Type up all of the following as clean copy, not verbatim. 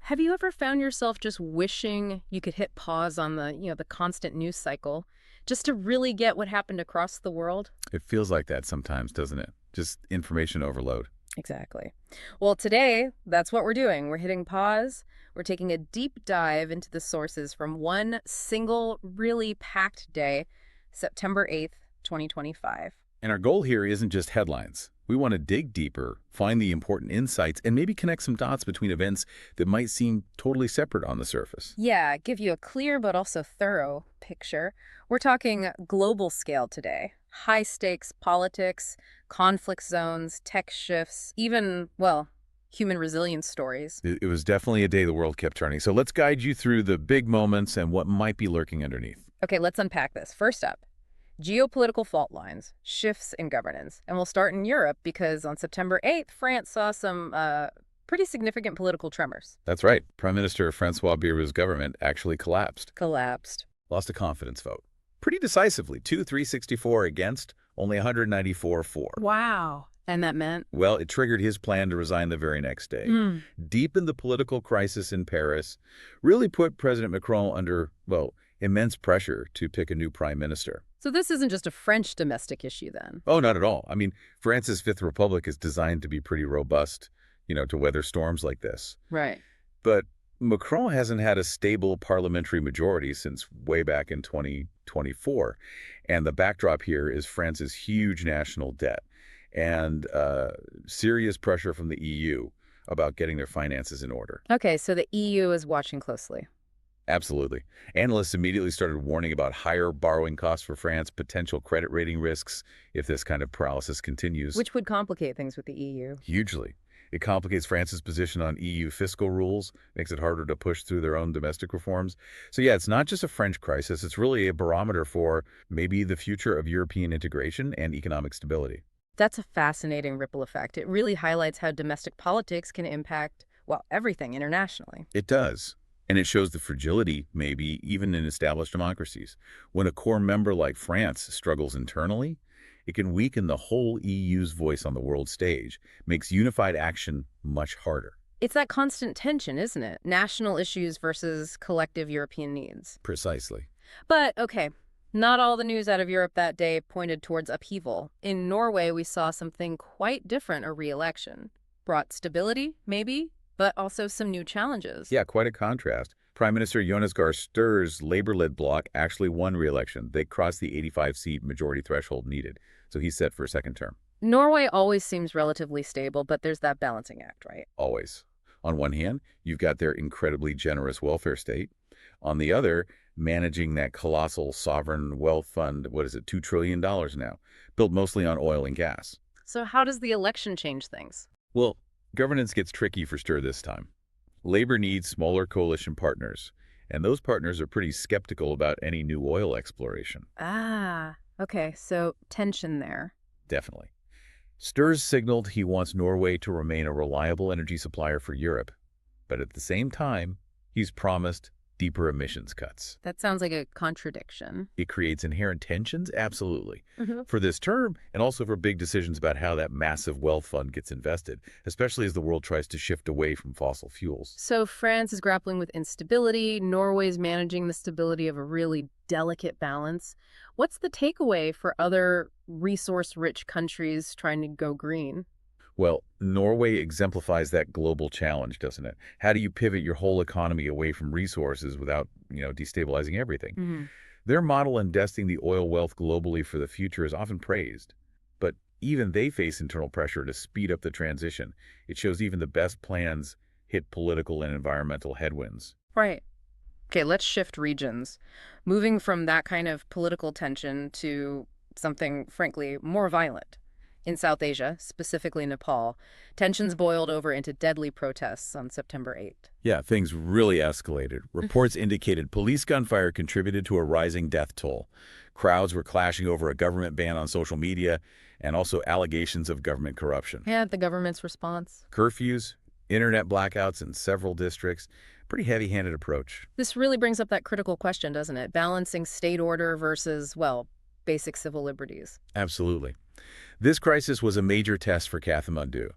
Have you ever found yourself just wishing you could hit pause on the constant news cycle just to really get what happened across the world? It feels like that sometimes, doesn't it? Just information overload. Exactly. Well, today, that's what we're doing. We're hitting pause. We're taking a deep dive into the sources from one single, really packed day, September 8th, 2025. And our goal here isn't just headlines. We want to dig deeper, find the important insights, and maybe connect some dots between events that might seem totally separate on the surface. Yeah, give you a clear but also thorough picture. We're talking global scale today. High stakes politics, conflict zones, tech shifts, even, well, human resilience stories. It was definitely a day the world kept turning. So let's guide you through the big moments and what might be lurking underneath. Okay, let's unpack this. First up, geopolitical fault lines, shifts in governance. And we'll start in Europe because on September 8th, France saw some pretty significant political tremors. That's right. Prime Minister Francois Birub's government actually Collapsed. lost a confidence vote. Pretty decisively, 364 against, only 194 for. Wow. And that meant? Well, it triggered his plan to resign the very next day. Deepened the political crisis in Paris, really put President Macron under, well, immense pressure to pick a new prime minister. So this isn't just a French domestic issue then? Oh, not at all. I mean, France's Fifth Republic is designed to be pretty robust, to weather storms like this. Right. But Macron hasn't had a stable parliamentary majority since way back in 2024. And the backdrop here is France's huge national debt and serious pressure from the EU about getting their finances in order. Okay, so the EU is watching closely. Absolutely. Analysts immediately started warning about higher borrowing costs for France, potential credit rating risks if this kind of paralysis continues. Which would complicate things with the EU. Hugely. It complicates France's position on EU fiscal rules, makes it harder to push through their own domestic reforms. So yeah, it's not just a French crisis, it's really a barometer for maybe the future of European integration and economic stability. That's a fascinating ripple effect. It really highlights how domestic politics can impact, well, everything internationally. It does. And it shows the fragility, maybe, even in established democracies. When a core member like France struggles internally, it can weaken the whole EU's voice on the world stage, makes unified action much harder. It's that constant tension, isn't it? National issues versus collective European needs. Precisely. But, okay, not all the news out of Europe that day pointed towards upheaval. In Norway, we saw something quite different, a re-election. Brought stability, maybe, but also some new challenges. Yeah, quite a contrast. Prime Minister Jonas Gahr Stur's Labour-led bloc actually won re-election. They crossed the 85-seat majority threshold needed, so he's set for a second term. Norway always seems relatively stable, but there's that balancing act, right? Always. On one hand, you've got their incredibly generous welfare state. On the other, managing that colossal sovereign wealth fund, what is it, $2 trillion now, built mostly on oil and gas. So how does the election change things? Well, governance gets tricky for Stur this time. Labor needs smaller coalition partners, and those partners are pretty skeptical about any new oil exploration. Ah, okay, so tension there. Definitely. Stur's signaled he wants Norway to remain a reliable energy supplier for Europe, but at the same time, he's promised deeper emissions cuts. That sounds like a contradiction. It creates inherent tensions, absolutely, Mm-hmm. for this term and also for big decisions about how that massive wealth fund gets invested, especially as the world tries to shift away from fossil fuels. So France is grappling with instability. Norway's managing the stability of a really delicate balance. What's the takeaway for other resource-rich countries trying to go green? Well, Norway exemplifies that global challenge, doesn't it? How do you pivot your whole economy away from resources without, destabilizing everything? Mm-hmm. Their model investing the oil wealth globally for the future is often praised. But even they face internal pressure to speed up the transition. It shows even the best plans hit political and environmental headwinds. Right. Okay, let's shift regions. Moving from that kind of political tension to something, frankly, more violent. In South Asia, specifically Nepal, tensions boiled over into deadly protests on September 8th. Yeah, things really escalated. Reports indicated police gunfire contributed to a rising death toll. Crowds were clashing over a government ban on social media and also allegations of government corruption. Yeah, the government's response. Curfews, internet blackouts in several districts. Pretty heavy-handed approach. This really brings up that critical question, doesn't it? Balancing state order versus, well, basic civil liberties. Absolutely. This crisis was a major test for Kathmandu.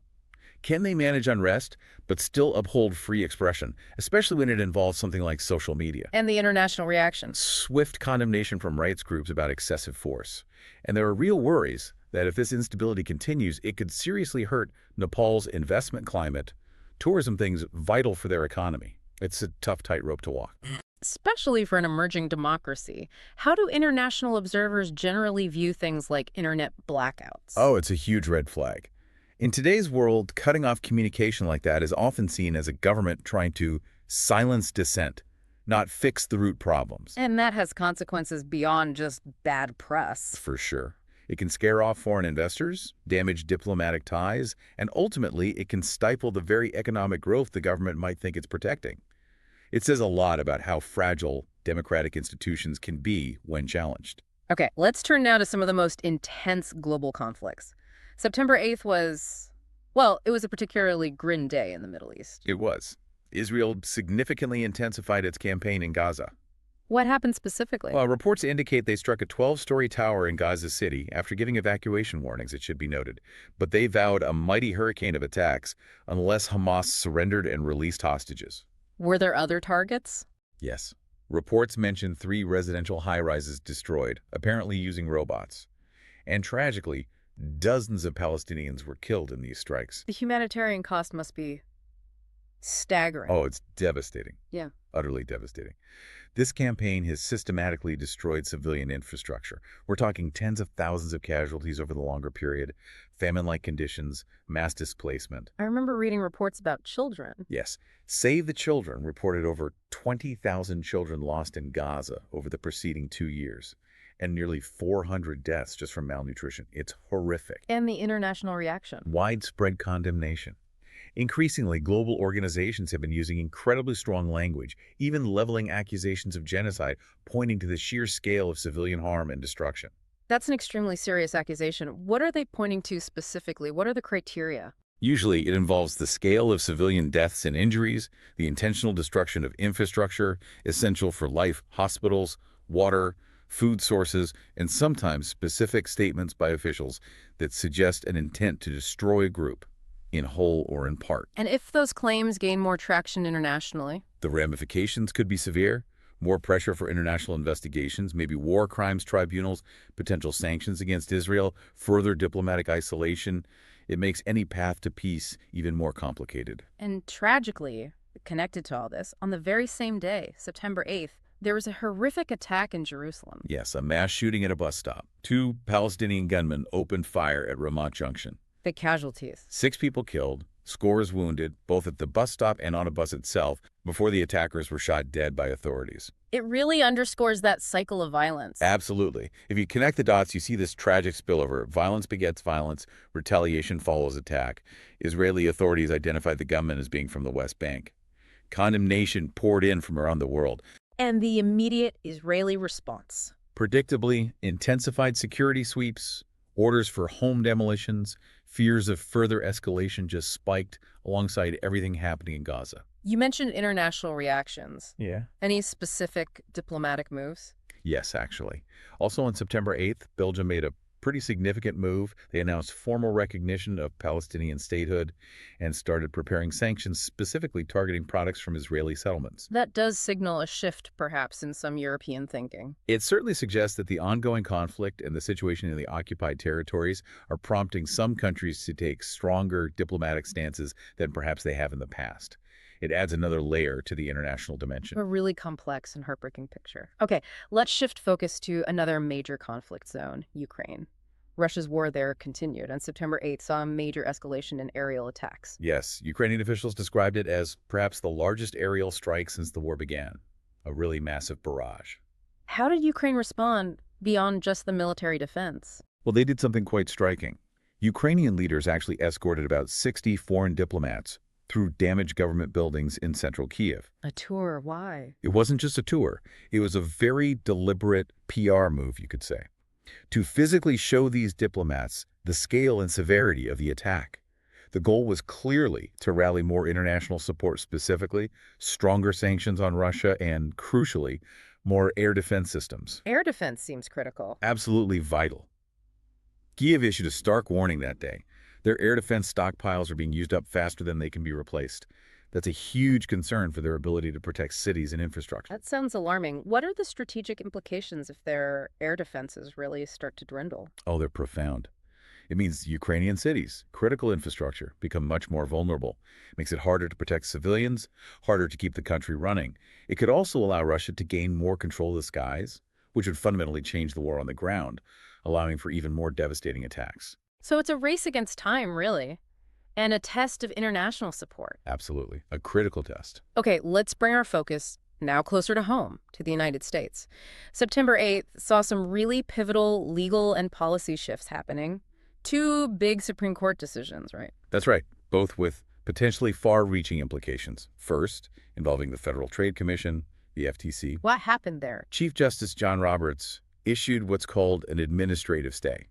Can they manage unrest, but still uphold free expression, especially when it involves something like social media? And the international reaction. Swift condemnation from rights groups about excessive force. And there are real worries that if this instability continues, it could seriously hurt Nepal's investment climate, tourism things vital for their economy. It's a tough tightrope to walk. Especially for an emerging democracy. How do international observers generally view things like internet blackouts? Oh, it's a huge red flag. In today's world, cutting off communication like that is often seen as a government trying to silence dissent, not fix the root problems. And that has consequences beyond just bad press. For sure. It can scare off foreign investors, damage diplomatic ties, and ultimately it can stifle the very economic growth the government might think it's protecting. It says a lot about how fragile democratic institutions can be when challenged. Okay, let's turn now to some of the most intense global conflicts. September 8th was, well, it was a particularly grim day in the Middle East. It was. Israel significantly intensified its campaign in Gaza. What happened specifically? Well, reports indicate they struck a 12-story tower in Gaza City after giving evacuation warnings, it should be noted. But they vowed a mighty hurricane of attacks unless Hamas surrendered and released hostages. Were there other targets? Yes. Reports mention 3 residential high-rises destroyed, apparently using robots. And tragically, dozens of Palestinians were killed in these strikes. The humanitarian cost must be staggering. Oh, it's devastating. Yeah. Utterly devastating. This campaign has systematically destroyed civilian infrastructure. We're talking tens of thousands of casualties over the longer period, famine-like conditions, mass displacement. I remember reading reports about children. Yes. Save the Children reported over 20,000 children lost in Gaza over the preceding 2 years, and nearly 400 deaths just from malnutrition. It's horrific. And the international reaction. Widespread condemnation. Increasingly, global organizations have been using incredibly strong language, even leveling accusations of genocide, pointing to the sheer scale of civilian harm and destruction. That's an extremely serious accusation. What are they pointing to specifically? What are the criteria? Usually, it involves the scale of civilian deaths and injuries, the intentional destruction of infrastructure, essential for life, hospitals, water, food sources, and sometimes specific statements by officials that suggest an intent to destroy a group, in whole or in part. And if those claims gain more traction internationally? The ramifications could be severe. More pressure for international investigations, maybe war crimes tribunals, potential sanctions against Israel, further diplomatic isolation. It makes any path to peace even more complicated. And tragically, connected to all this, on the very same day, September 8th, there was a horrific attack in Jerusalem. Yes, a mass shooting at a bus stop. 2 Palestinian gunmen opened fire at Ramat Junction. The casualties. 6 people killed, scores wounded, both at the bus stop and on a bus itself, before the attackers were shot dead by authorities. It really underscores that cycle of violence. Absolutely. If you connect the dots, you see this tragic spillover. Violence begets violence, retaliation follows attack. Israeli authorities identified the gunmen as being from the West Bank. Condemnation poured in from around the world. And the immediate Israeli response. Predictably, intensified security sweeps, orders for home demolitions, fears of further escalation just spiked alongside everything happening in Gaza. You mentioned international reactions. Yeah. Any specific diplomatic moves? Yes, actually. Also on September 8th, Belgium made a pretty significant move. They announced formal recognition of Palestinian statehood and started preparing sanctions specifically targeting products from Israeli settlements. That does signal a shift, perhaps, in some European thinking. It certainly suggests that the ongoing conflict and the situation in the occupied territories are prompting some countries to take stronger diplomatic stances than perhaps they have in the past. It adds another layer to the international dimension. A really complex and heartbreaking picture. Okay, let's shift focus to another major conflict zone, Ukraine. Russia's war there continued, and September 8th saw a major escalation in aerial attacks. Yes, Ukrainian officials described it as perhaps the largest aerial strike since the war began. A really massive barrage. How did Ukraine respond beyond just the military defense? Well, they did something quite striking. Ukrainian leaders actually escorted about 60 foreign diplomats through damaged government buildings in central Kyiv. A tour, why? It wasn't just a tour. It was a very deliberate PR move, you could say, to physically show these diplomats the scale and severity of the attack. The goal was clearly to rally more international support, specifically stronger sanctions on Russia and, crucially, more air defense systems. Air defense seems critical. Absolutely vital. Kyiv issued a stark warning that day. Their air defense stockpiles are being used up faster than they can be replaced. That's a huge concern for their ability to protect cities and infrastructure. That sounds alarming. What are the strategic implications if their air defenses really start to dwindle? Oh, they're profound. It means Ukrainian cities, critical infrastructure, become much more vulnerable. It makes it harder to protect civilians, harder to keep the country running. It could also allow Russia to gain more control of the skies, which would fundamentally change the war on the ground, allowing for even more devastating attacks. So it's a race against time, really, and a test of international support. Absolutely. A critical test. Okay, let's bring our focus now closer to home, to the United States. September 8th saw some really pivotal legal and policy shifts happening. Two big Supreme Court decisions, right? That's right, both with potentially far-reaching implications. First, involving the Federal Trade Commission, the FTC. What happened there? Chief Justice John Roberts issued what's called an administrative stay.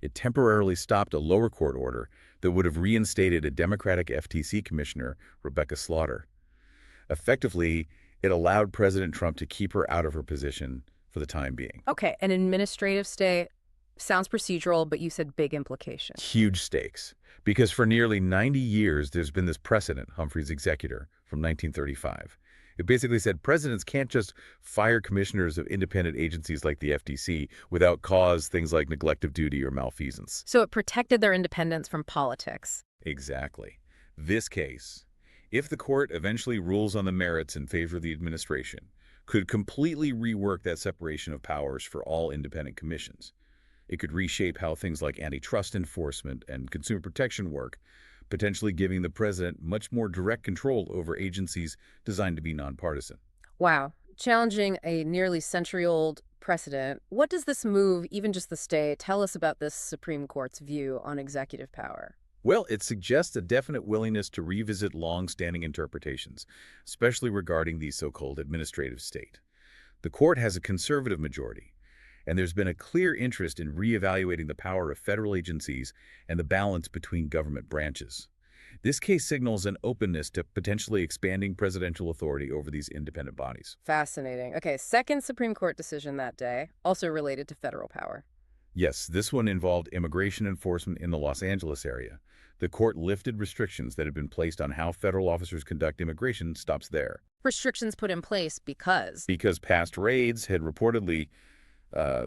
It temporarily stopped a lower court order that would have reinstated a Democratic FTC commissioner, Rebecca Slaughter. Effectively, it allowed President Trump to keep her out of her position for the time being. Okay, an administrative stay sounds procedural, but you said big implications. Huge stakes, because for nearly 90 years, there's been this precedent, Humphrey's executor, from 1935. It basically said presidents can't just fire commissioners of independent agencies like the FTC without cause, things like neglect of duty or malfeasance. So it protected their independence from politics. Exactly. This case, if the court eventually rules on the merits in favor of the administration, could completely rework that separation of powers for all independent commissions. It could reshape how things like antitrust enforcement and consumer protection work, potentially giving the president much more direct control over agencies designed to be nonpartisan. Wow. Challenging a nearly century-old precedent. What does this move, even just the stay, tell us about this Supreme Court's view on executive power? Well, it suggests a definite willingness to revisit long-standing interpretations, especially regarding the so-called administrative state. The court has a conservative majority, and there's been a clear interest in reevaluating the power of federal agencies and the balance between government branches. This case signals an openness to potentially expanding presidential authority over these independent bodies. Fascinating. Okay, second Supreme Court decision that day, also related to federal power. Yes, this one involved immigration enforcement in the Los Angeles area. The court lifted restrictions that had been placed on how federal officers conduct immigration stops there. Restrictions put in place because Past raids had reportedly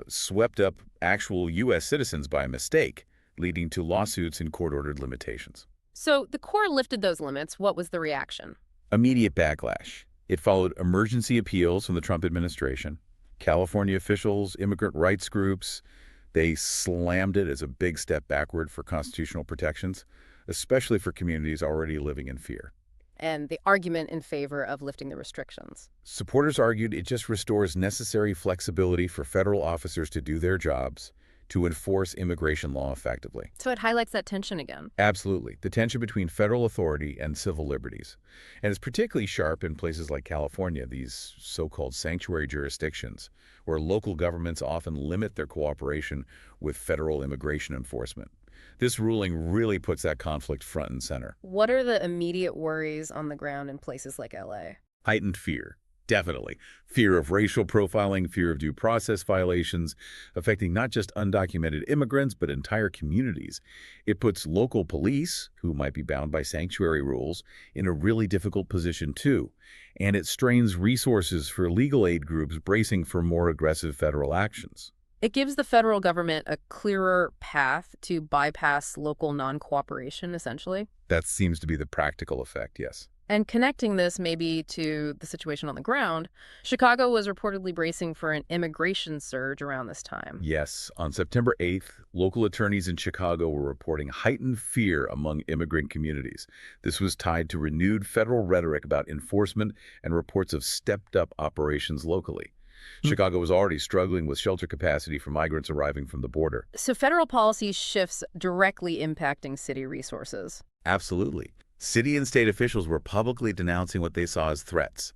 swept up actual U.S. citizens by mistake, leading to lawsuits and court-ordered limitations. So the court lifted those limits. What was the reaction? Immediate backlash. It followed emergency appeals from the Trump administration. California officials, immigrant rights groups, they slammed it as a big step backward for constitutional protections, especially for communities already living in fear. And the argument in favor of lifting the restrictions. Supporters argued it just restores necessary flexibility for federal officers to do their jobs, to enforce immigration law effectively. So it highlights that tension again. Absolutely. The tension between federal authority and civil liberties. And it's particularly sharp in places like California, these so-called sanctuary jurisdictions, where local governments often limit their cooperation with federal immigration enforcement. This ruling really puts that conflict front and center. What are the immediate worries on the ground in places like LA? Heightened fear. Definitely. Fear of racial profiling, fear of due process violations, affecting not just undocumented immigrants, but entire communities. It puts local police, who might be bound by sanctuary rules, in a really difficult position too. And it strains resources for legal aid groups bracing for more aggressive federal actions. It gives the federal government a clearer path to bypass local non-cooperation, essentially. That seems to be the practical effect, yes. And connecting this maybe to the situation on the ground, Chicago was reportedly bracing for an immigration surge around this time. Yes, on September 8th, local attorneys in Chicago were reporting heightened fear among immigrant communities. This was tied to renewed federal rhetoric about enforcement and reports of stepped-up operations locally. Chicago was already struggling with shelter capacity for migrants arriving from the border. So federal policy shifts directly impacting city resources. Absolutely. City and state officials were publicly denouncing what they saw as threats,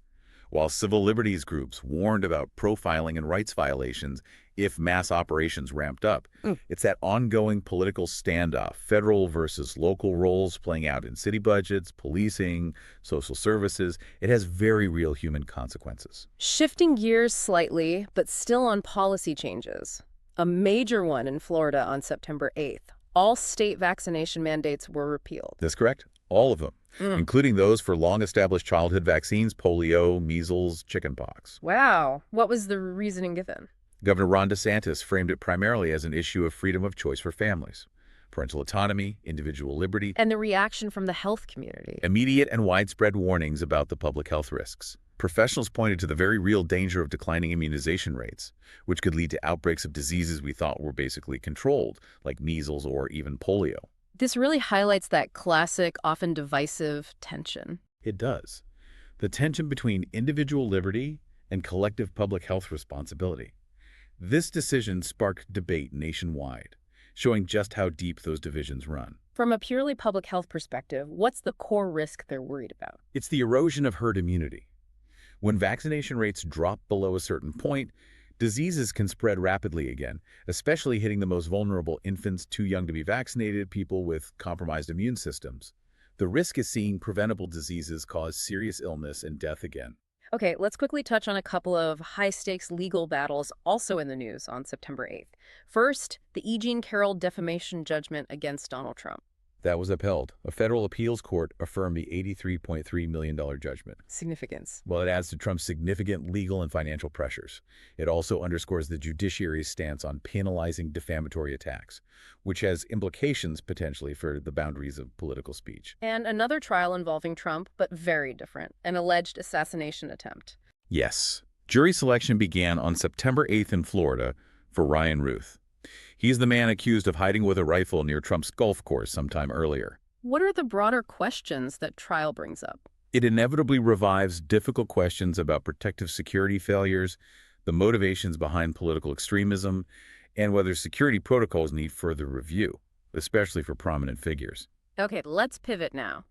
while civil liberties groups warned about profiling and rights violations if mass operations ramped up. It's that ongoing political standoff, federal versus local roles playing out in city budgets, policing, social services. It has very real human consequences. Shifting gears slightly, but still on policy changes. A major one in Florida on September 8th. All state vaccination mandates were repealed. That's correct. All of them, Mm. including those for long-established childhood vaccines, polio, measles, chickenpox. Wow. What was the reasoning given? Governor Ron DeSantis framed it primarily as an issue of freedom of choice for families, parental autonomy, individual liberty, And the reaction from the health community. immediate and widespread warnings about the public health risks. Professionals pointed to the very real danger of declining immunization rates, which could lead to outbreaks of diseases we thought were basically controlled, like measles or even polio. This really highlights that classic, often divisive tension. It does. The tension between individual liberty and collective public health responsibility. This decision sparked debate nationwide, showing just how deep those divisions run. From a purely public health perspective, what's the core risk they're worried about? It's the erosion of herd immunity. When vaccination rates drop below a certain point, diseases can spread rapidly again, especially hitting the most vulnerable: infants too young to be vaccinated, people with compromised immune systems. The risk is seeing preventable diseases cause serious illness and death again. Okay, let's quickly touch on a couple of high-stakes legal battles also in the news on September 8th. First, the E. Jean Carroll defamation judgment against Donald Trump. That was upheld. A federal appeals court affirmed the $83.3 million judgment. Significance. While it adds to Trump's significant legal and financial pressures, it also underscores the judiciary's stance on penalizing defamatory attacks, which has implications potentially for the boundaries of political speech. And another trial involving Trump, but very different, an alleged assassination attempt. Yes. Jury selection began on September 8th in Florida for Ryan Ruth. He's the man accused of hiding with a rifle near Trump's golf course sometime earlier. What are the broader questions that trial brings up? It inevitably revives difficult questions about protective security failures, the motivations behind political extremism, and whether security protocols need further review, especially for prominent figures. Okay, let's pivot now.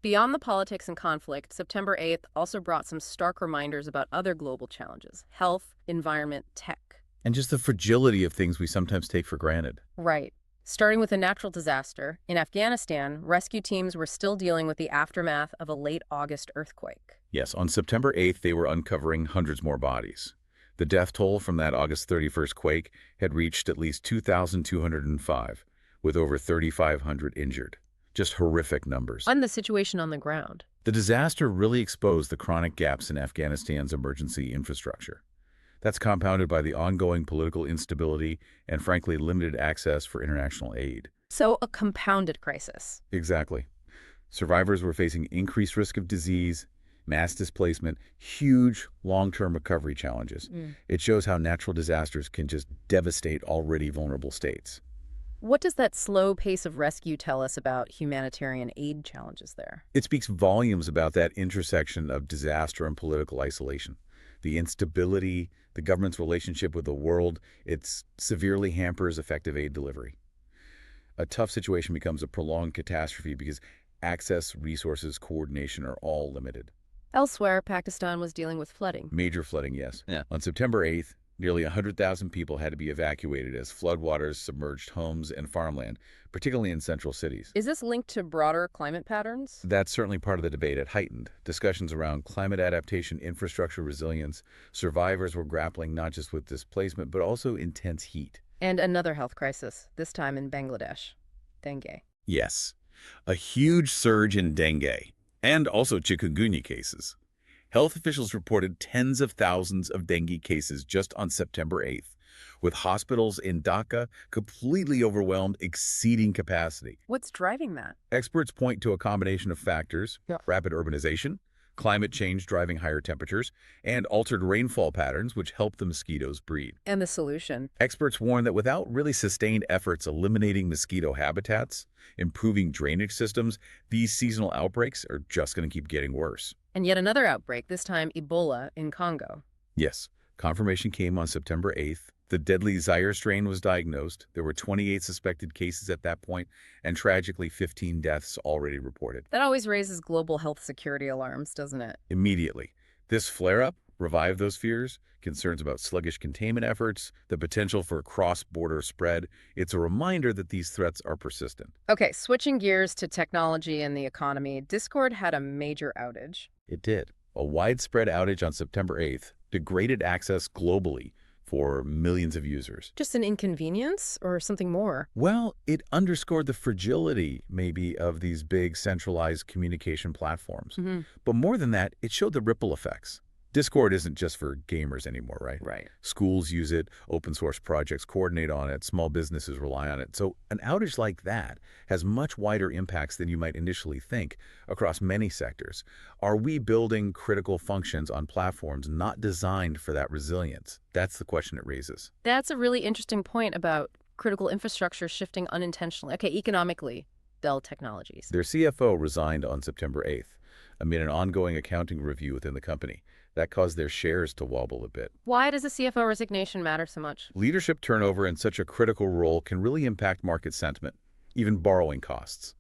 Beyond the politics and conflict, September 8th also brought some stark reminders about other global challenges: health, environment, tech. And just the fragility of things we sometimes take for granted. Right. Starting with a natural disaster, in Afghanistan, rescue teams were still dealing with the aftermath of a late August earthquake. Yes, on September 8th, they were uncovering hundreds more bodies. The death toll from that August 31st quake had reached at least 2,205, with over 3,500 injured. Just horrific numbers. And the situation on the ground. The disaster really exposed the chronic gaps in Afghanistan's emergency infrastructure. That's compounded by the ongoing political instability and, frankly, limited access for international aid. So a compounded crisis. Exactly. Survivors were facing increased risk of disease, mass displacement, huge long-term recovery challenges. It shows how natural disasters can just devastate already vulnerable states. What does that slow pace of rescue tell us about humanitarian aid challenges there? It speaks volumes about that intersection of disaster and political isolation. The instability, the government's relationship with the world, it severely hampers effective aid delivery. A tough situation becomes a prolonged catastrophe because access, resources, coordination are all limited. Elsewhere, Pakistan was dealing with flooding. Major flooding, yes. Yeah. On September 8th, nearly 100,000 people had to be evacuated as floodwaters submerged homes and farmland, particularly in central cities. Is this linked to broader climate patterns? That's certainly part of the debate. It heightened discussions around climate adaptation, infrastructure resilience. Survivors were grappling not just with displacement, but also intense heat. And another health crisis, this time in Bangladesh. Dengue. Yes, a huge surge in dengue and also chikungunya cases. Health officials reported tens of thousands of dengue cases just on September 8th, with hospitals in Dhaka completely overwhelmed, exceeding capacity. What's driving that? Experts point to a combination of factors: rapid urbanization, climate change driving higher temperatures, and altered rainfall patterns which help the mosquitoes breed. And the solution? Experts warn that without really sustained efforts eliminating mosquito habitats, improving drainage systems, these seasonal outbreaks are just going to keep getting worse. And yet another outbreak, this time Ebola in Congo. Yes, confirmation came on September 8th. The deadly Zaire strain was diagnosed. There were 28 suspected cases at that point, and tragically 15 deaths already reported. That always raises global health security alarms, doesn't it? Immediately. This flare-up revived those fears, concerns about sluggish containment efforts, the potential for cross-border spread. It's a reminder that these threats are persistent. Okay, switching gears to technology and the economy, Discord had a major outage. It did. A widespread outage on September 8th degraded access globally for millions of users. Just an inconvenience or something more? Well, it underscored the fragility, maybe, of these big centralized communication platforms. Hmm. But more than that, it showed the ripple effects. Discord isn't just for gamers anymore, right? Right. Schools use it, open source projects coordinate on it, small businesses rely on it. So an outage like that has much wider impacts than you might initially think across many sectors. Are we building critical functions on platforms not designed for that resilience? That's the question it raises. That's a really interesting point about critical infrastructure shifting unintentionally. Okay, economically, Dell Technologies. Their CFO resigned on September 8th amid an ongoing accounting review within the company. That caused their shares to wobble a bit. Why does a CFO resignation matter so much? Leadership turnover in such a critical role can really impact market sentiment, even borrowing costs.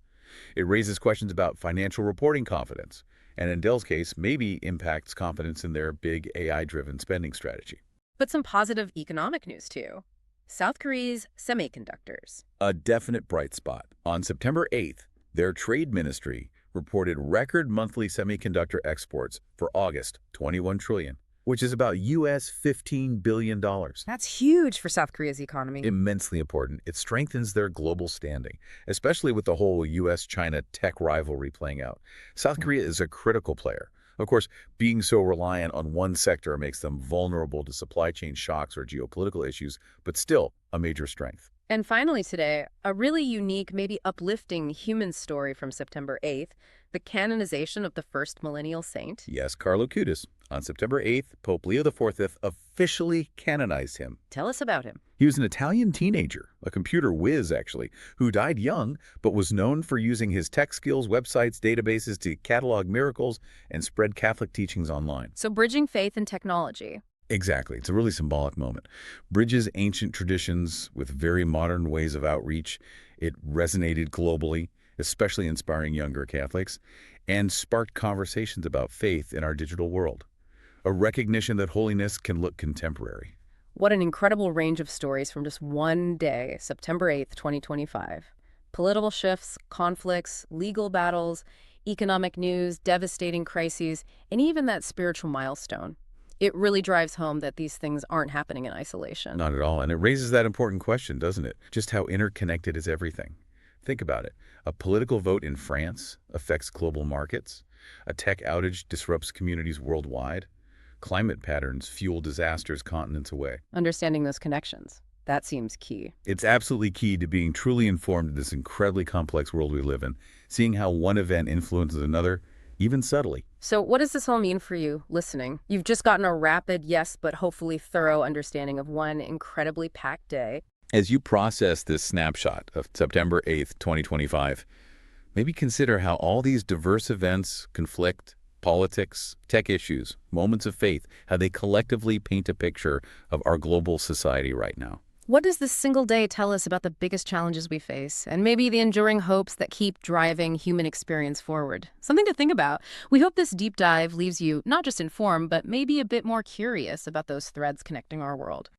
It raises questions about financial reporting confidence, and in Dell's case, maybe impacts confidence in their big AI-driven spending strategy. But some positive economic news, too. South Korea's semiconductors. A definite bright spot. On September 8th, their trade ministry reported record monthly semiconductor exports for August, 21 trillion, which is about US $15 billion. That's huge for South Korea's economy. Immensely important. It strengthens their global standing, especially with the whole US-China tech rivalry playing out. South Korea is a critical player. Of course, being so reliant on one sector makes them vulnerable to supply chain shocks or geopolitical issues, but still a major strength. And finally today, a really unique, maybe uplifting human story from September 8th, the canonization of the first millennial saint. Yes, Carlo. On September 8th, Pope Leo XIV officially canonized him. Tell us about him. He was an Italian teenager, a computer whiz actually, who died young but was known for using his tech skills, websites, databases to catalog miracles and spread Catholic teachings online. So bridging faith and technology. Exactly. It's a really symbolic moment. Bridges ancient traditions with very modern ways of outreach. It resonated globally, especially inspiring younger Catholics, and sparked conversations about faith in our digital world. A recognition that holiness can look contemporary. What an incredible range of stories from just one day, September 8th, 2025. Political shifts, conflicts, legal battles, economic news, devastating crises, and even that spiritual milestone. It really drives home that these things aren't happening in isolation. Not at all. And it raises that important question, doesn't it? Just how interconnected is everything? Think about it. A political vote in France affects global markets. A tech outage disrupts communities worldwide. Climate patterns fuel disasters continents away. Understanding those connections, that seems key. It's absolutely key to being truly informed in this incredibly complex world we live in, seeing how one event influences another, even subtly. So what does this all mean for you listening? You've just gotten a rapid, yes, but hopefully thorough understanding of one incredibly packed day. As you process this snapshot of September 8th, 2025, maybe consider how all these diverse events, conflict, politics, tech issues, moments of faith, how they collectively paint a picture of our global society right now. What does this single day tell us about the biggest challenges we face, and maybe the enduring hopes that keep driving human experience forward? Something to think about. We hope this deep dive leaves you not just informed, but maybe a bit more curious about those threads connecting our world.